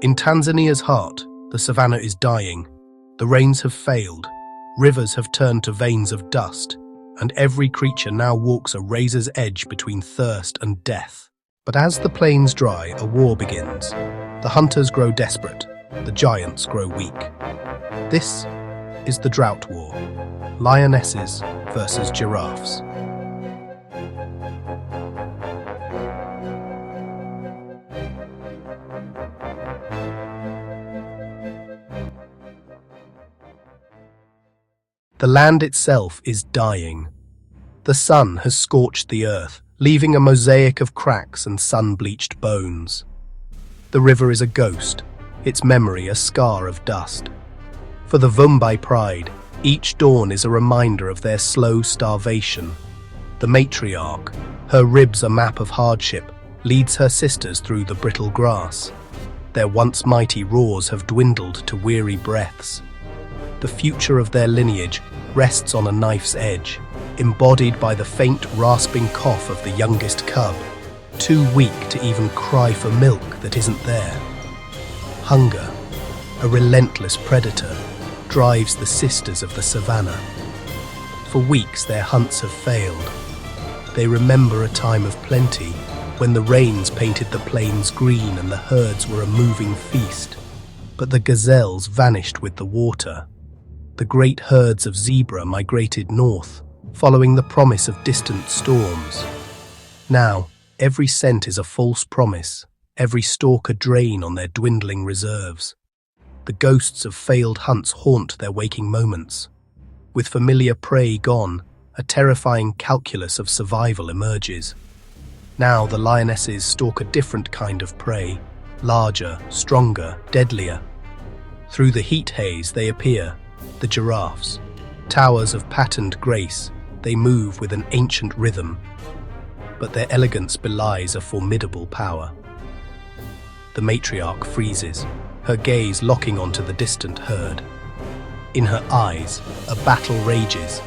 In Tanzania's heart, the savanna is dying. The rains have failed, rivers have turned to veins of dust, and every creature now walks a razor's edge between thirst and death. But as the plains dry, a war begins. The hunters grow desperate, the giants grow weak. This is the Drought War, Lionesses versus Giraffes. The land itself is dying. The sun has scorched the earth, leaving a mosaic of cracks and sun-bleached bones. The river is a ghost, its memory a scar of dust. For the Vumbai pride, each dawn is a reminder of their slow starvation. The matriarch, her ribs a map of hardship, leads her sisters through the brittle grass. Their once mighty roars have dwindled to weary breaths. The future of their lineage rests on a knife's edge, embodied by the faint, rasping cough of the youngest cub, too weak to even cry for milk that isn't there. Hunger, a relentless predator, drives the sisters of the savanna. For weeks their hunts have failed. They remember a time of plenty, when the rains painted the plains green and the herds were a moving feast. But the gazelles vanished with the water. The great herds of zebra migrated north, following the promise of distant storms. Now, every scent is a false promise, every stalk a drain on their dwindling reserves. The ghosts of failed hunts haunt their waking moments. With familiar prey gone, a terrifying calculus of survival emerges. Now the lionesses stalk a different kind of prey, larger, stronger, deadlier. Through the heat haze they appear, the giraffes. Towers of patterned grace, they move with an ancient rhythm, but their elegance belies a formidable power. The matriarch freezes, her gaze locking onto the distant herd. In her eyes, a battle rages,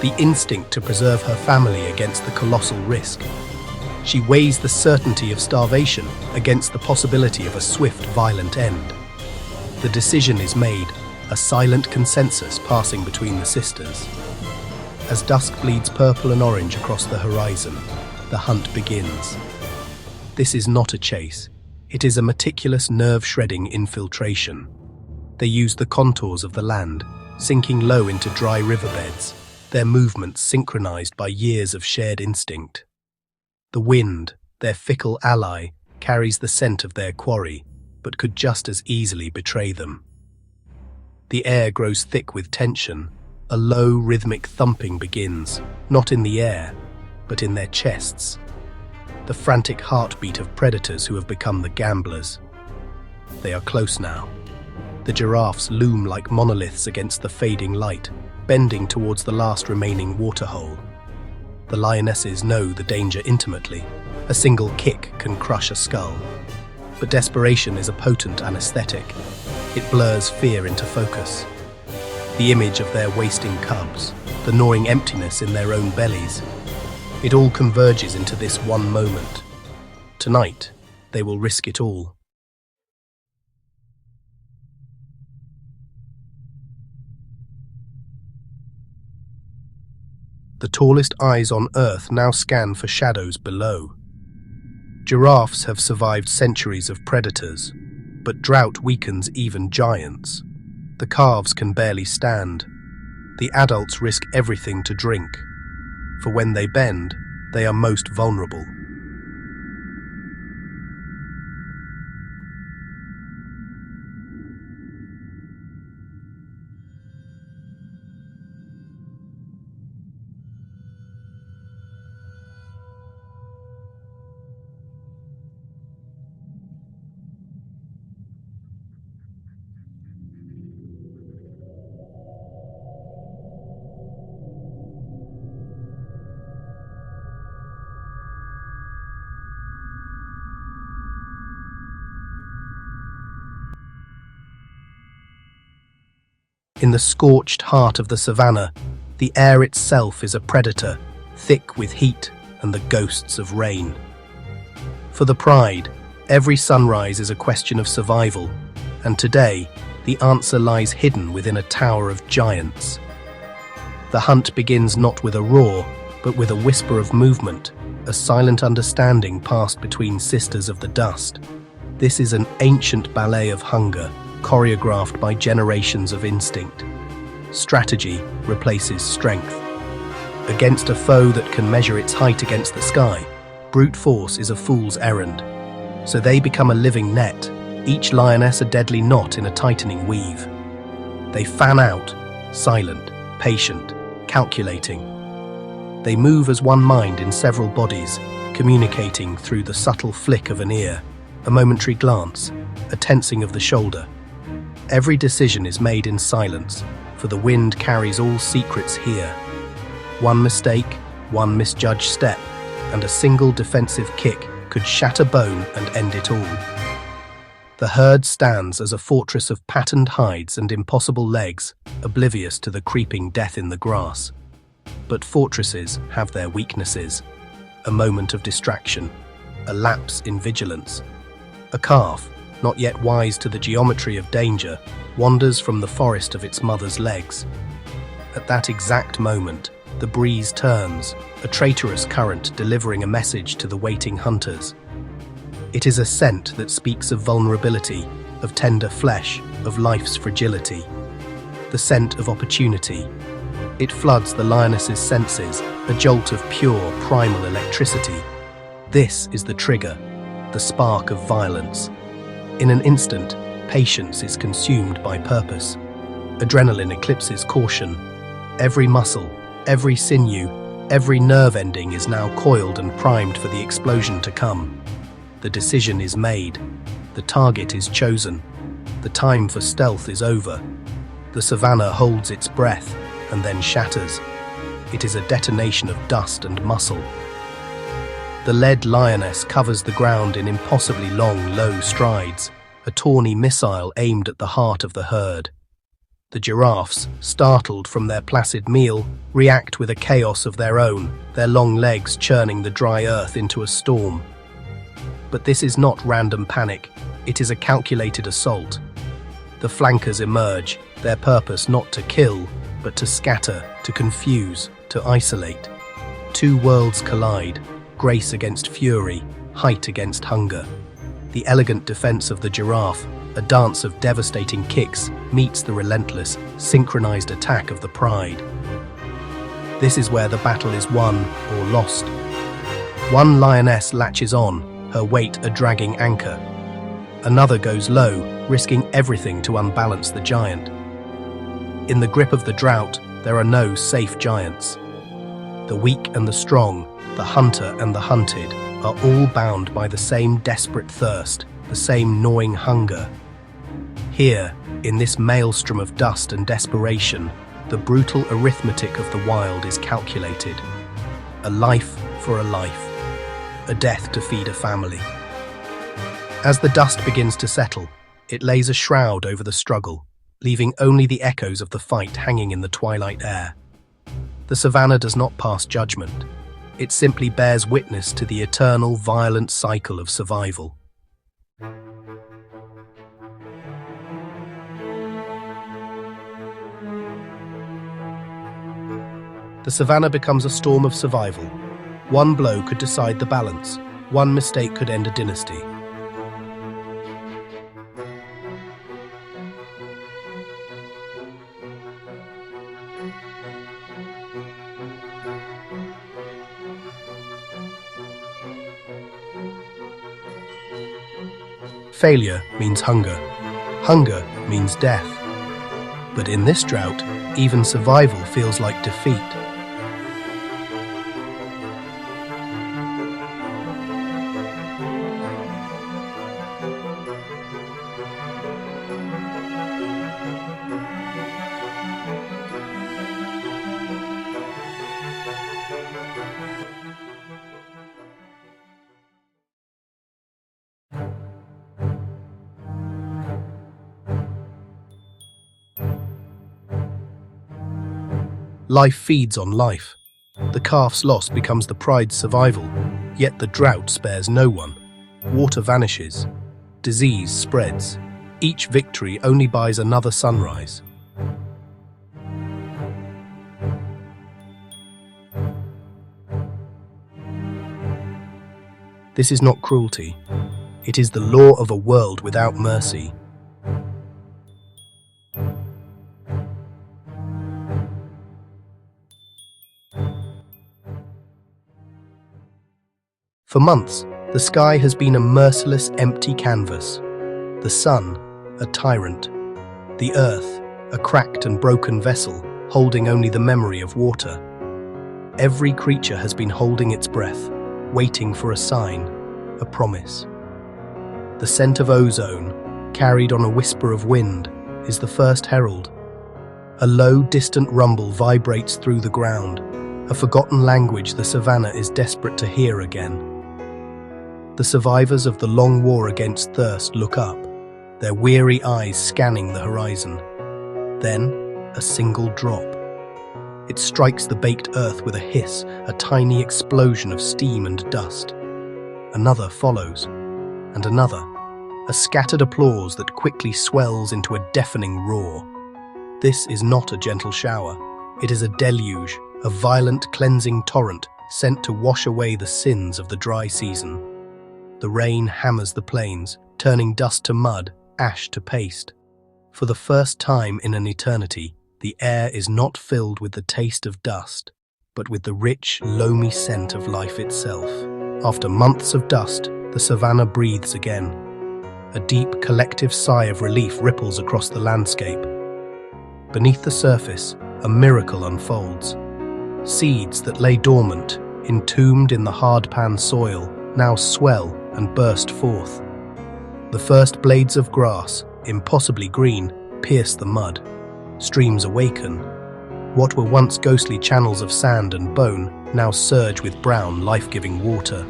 the instinct to preserve her family against the colossal risk. She weighs the certainty of starvation against the possibility of a swift, violent end. The decision is made, a silent consensus passing between the sisters. As dusk bleeds purple and orange across the horizon, the hunt begins. This is not a chase. It is a meticulous, nerve-shredding infiltration. They use the contours of the land, sinking low into dry riverbeds, their movements synchronized by years of shared instinct. The wind, their fickle ally, carries the scent of their quarry, but could just as easily betray them. The air grows thick with tension. A low, rhythmic thumping begins, not in the air, but in their chests. The frantic heartbeat of predators who have become the gamblers. They are close now. The giraffes loom like monoliths against the fading light, bending towards the last remaining waterhole. The lionesses know the danger intimately. A single kick can crush a skull. But desperation is a potent anesthetic. It blurs fear into focus. The image of their wasting cubs, the gnawing emptiness in their own bellies. It all converges into this one moment. Tonight, they will risk it all. The tallest eyes on Earth now scan for shadows below. Giraffes have survived centuries of predators, but drought weakens even giants. The calves can barely stand. The adults risk everything to drink, for when they bend, they are most vulnerable. In the scorched heart of the savanna, the air itself is a predator, thick with heat and the ghosts of rain. For the pride, Every sunrise is a question of survival, and today, the answer lies hidden within a tower of giants. The hunt begins not with a roar, but with a whisper of movement, a silent understanding passed between sisters of the dust. This is an ancient ballet of hunger, choreographed by generations of instinct. Strategy replaces strength. Against a foe that can measure its height against the sky, brute force is a fool's errand. So they become a living net, each lioness a deadly knot in a tightening weave. They fan out, silent, patient, calculating. They move as one mind in several bodies, communicating through the subtle flick of an ear, a momentary glance, a tensing of the shoulder. Every decision is made in silence, for the wind carries all secrets here. One mistake, one misjudged step, and a single defensive kick could shatter bone and end it all. The herd stands as a fortress of patterned hides and impossible legs, oblivious to the creeping death in the grass. But fortresses have their weaknesses. A moment of distraction, a lapse in vigilance. A calf, not yet wise to the geometry of danger, wanders from the forest of its mother's legs. At that exact moment, the breeze turns, a traitorous current delivering a message to the waiting hunters. It is a scent that speaks of vulnerability, of tender flesh, of life's fragility. The scent of opportunity. It floods the lioness's senses, a jolt of pure, primal electricity. This is the trigger, the spark of violence. In an instant, patience is consumed by purpose. Adrenaline eclipses caution. Every muscle, every sinew, every nerve ending is now coiled and primed for the explosion to come. The decision is made. The target is chosen. The time for stealth is over. The savanna holds its breath and then shatters. It is a detonation of dust and muscle. The led lioness covers the ground in impossibly long, low strides, a tawny missile aimed at the heart of the herd. The giraffes, startled from their placid meal, react with a chaos of their own, their long legs churning the dry earth into a storm. But this is not random panic, it is a calculated assault. The flankers emerge, their purpose not to kill, but to scatter, to confuse, to isolate. Two worlds collide, grace against fury, height against hunger. The elegant defense of the giraffe, a dance of devastating kicks, meets the relentless, synchronized attack of the pride. This is where the battle is won or lost. One lioness latches on, her weight a dragging anchor. Another goes low, risking everything to unbalance the giant. In the grip of the drought, there are no safe giants. The weak and the strong, the hunter and the hunted, are all bound by the same desperate thirst, the same gnawing hunger. Here, in this maelstrom of dust and desperation, the brutal arithmetic of the wild is calculated. A life for a life, a death to feed a family. As the dust begins to settle, it lays a shroud over the struggle, leaving only the echoes of the fight hanging in the twilight air. The savanna does not pass judgment. It simply bears witness to the eternal, violent cycle of survival. The savanna becomes a storm of survival. One blow could decide the balance. One mistake could end a dynasty. Failure means hunger. Hunger means death. But in this drought, even survival feels like defeat. Life feeds on life. The calf's loss becomes the pride's survival, yet the drought spares no one. water vanishes, disease spreads. Each victory only buys another sunrise. This is not cruelty. It is the law of a world without mercy. For months, the sky has been a merciless, empty canvas. The sun, a tyrant. The earth, a cracked and broken vessel, holding only the memory of water. Every creature has been holding its breath, waiting for a sign, a promise. The scent of ozone, carried on a whisper of wind, is the first herald. A low, distant rumble vibrates through the ground, a forgotten language the Savanna is desperate to hear again. The survivors of the long war against thirst look up, their weary eyes scanning the horizon. Then, a single drop. It strikes the baked earth with a hiss, a tiny explosion of steam and dust. Another follows, and another, a scattered applause that quickly swells into a deafening roar. This is not a gentle shower. It is a deluge, a violent cleansing torrent sent to wash away the sins of the dry season. The rain hammers the plains, turning dust to mud, ash to paste. For the first time in an eternity, the air is not filled with the taste of dust, but with the rich, loamy scent of life itself. After months of dust, the Savanna breathes again. A deep, collective sigh of relief ripples across the landscape. Beneath the surface, a miracle unfolds. Seeds that lay dormant, entombed in the hard-pan soil, now swell and burst forth. The first blades of grass, impossibly green, pierce the mud. Streams awaken. What were once ghostly channels of sand and bone now surge with brown, life-giving water.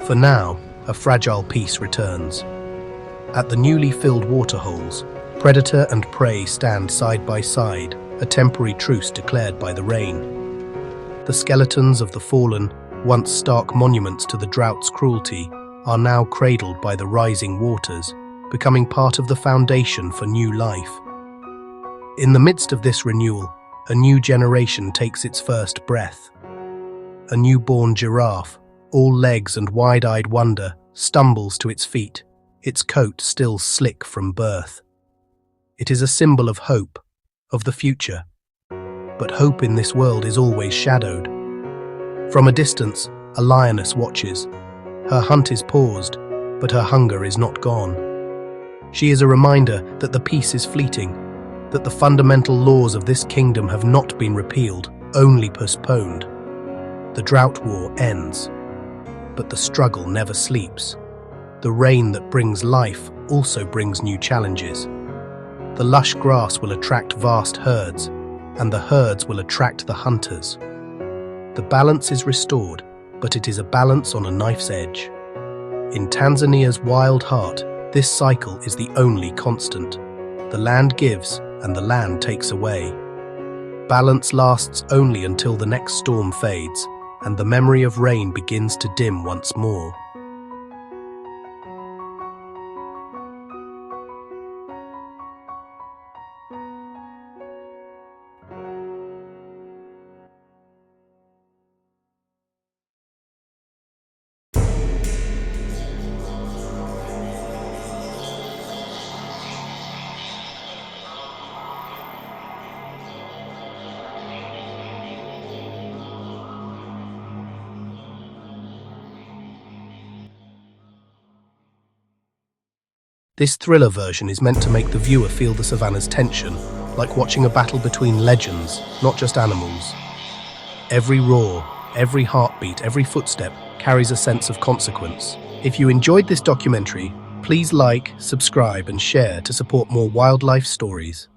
For now, a fragile peace returns. At the newly filled waterholes, predator and prey stand side by side, a temporary truce declared by the rain. The skeletons of the fallen, once stark monuments to the drought's cruelty, are now cradled by the rising waters, becoming part of the foundation for new life. In the midst of this renewal, a new generation takes its first breath. A newborn giraffe, all legs and wide-eyed wonder, stumbles to its feet, its coat still slick from birth. It is a symbol of hope, of the future. But hope in this world is always shadowed. From a distance, a lioness watches. Her hunt is paused, but her hunger is not gone. She is a reminder that the peace is fleeting, that the fundamental laws of this kingdom have not been repealed, only postponed. The drought war ends, but the struggle never sleeps. The rain that brings life also brings new challenges. The lush grass will attract vast herds, and the herds will attract the hunters. The balance is restored, but it is a balance on a knife's edge. In Tanzania's wild heart, this cycle is the only constant. The land gives, and the land takes away. Balance lasts only until the next storm fades, and the memory of rain begins to dim once more. This thriller version is meant to make the viewer feel the Savanna's tension, like watching a battle between legends, not just animals. Every roar, every heartbeat, every footstep carries a sense of consequence. If you enjoyed this documentary, please like, subscribe and share to support more wildlife stories.